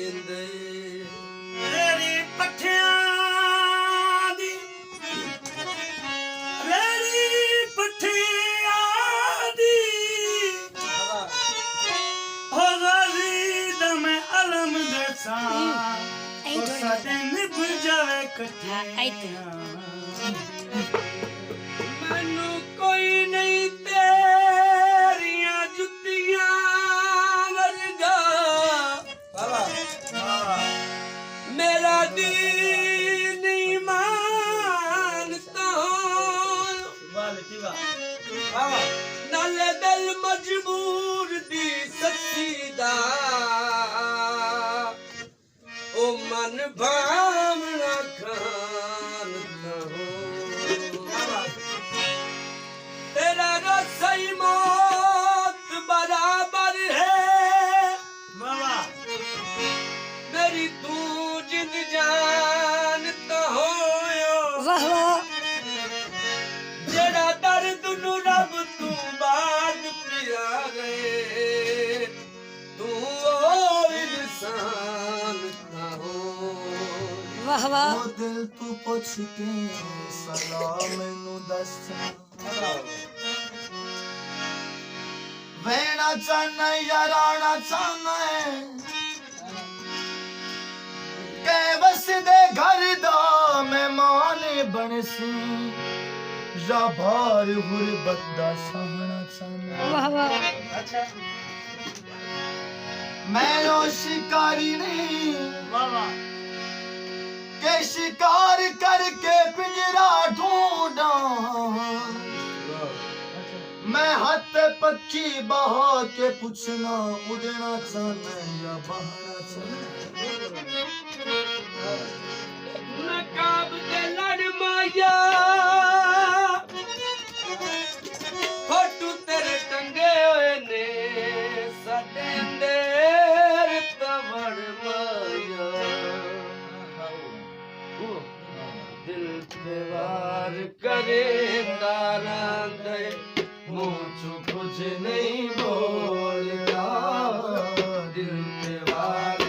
ਦੇਂਦੇ ਰੇੜੀ ਪੱਠਿਆਂ ਦੀ ਰੇੜੀ ਪੱਠਿਆਂ ਦੀ ਹੋ ਗਾਜ਼ੀ ਦਮ ਅਲਮ ਦੇ ਸਾਂ ਸਾਡੇ ਨਿਭ ਜਾਵੇ ਇਕੱਠਿਆਂ ਮੈਨੂੰ ਕੋਈ ਨਹੀਂ ਤੇਰੀਆਂ ਜੁੱਤੀਆਂ ਵਰਗਾ ਮੇਰਾ ਦੀਨ ਈਮਾਨ ਤਾਂ ਨਾਲੇ ਦਿਲ ਮਜਬੂਰ ਦੀ ਸੱਚੀ ਦਾ ओ मन भावना खान तेरा रसई मौत बराबर है मेरी तू जिंद जानता हो जेड़ा दर्द नू रब तू बाद पिया गए तू ओ इंसान वाह वाह ओ दिल तू पुछ के सलाम मैनू दस वेना चाहना या राना चाहना है के बस दे घर दा मेहमान बनसी या भार गुरबत दा सहना चाहना वाह वाह मैं ओ शिकारी नहीं के शिकार करके पिंजरा ढूंढा मैं हाथ पक्षी बहा के पूछना उड़ना चाहना या बहना चाहना नकाब दे लड़ माया फोटू तेरे टंगे होए ने साडे अंदर तवड़ माया दिल पे वार करे तारा दे मुँह चो कुछ नहीं बोलता दिल पे वार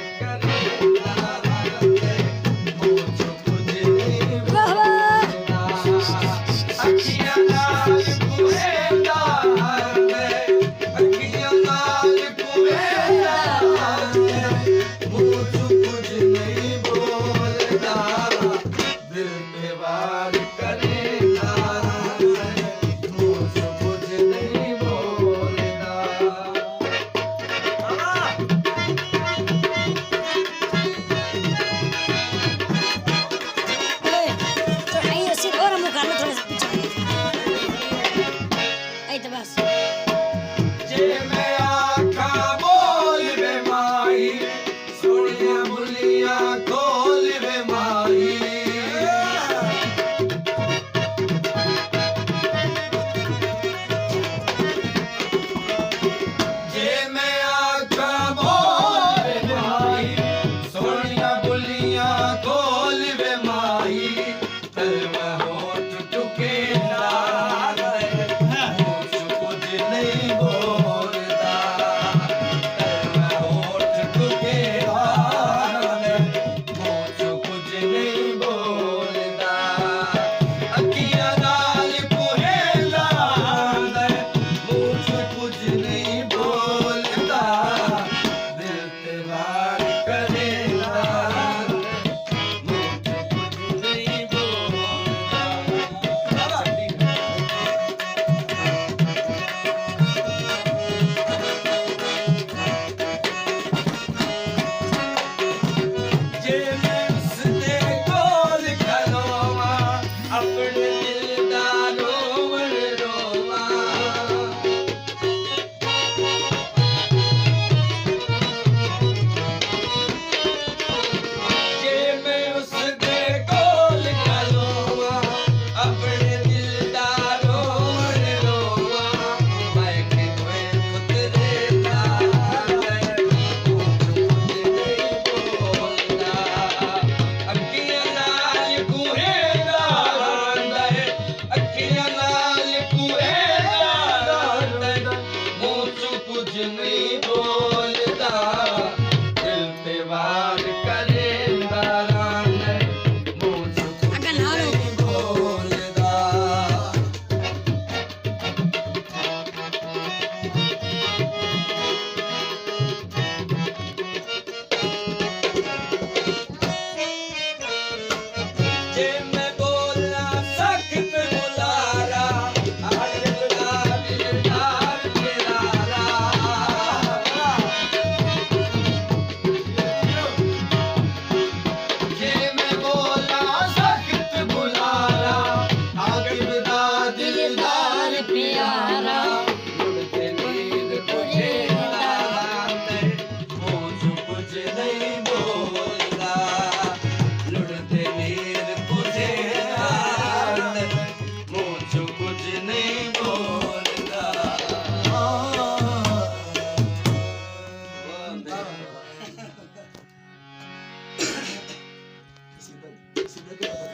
देखे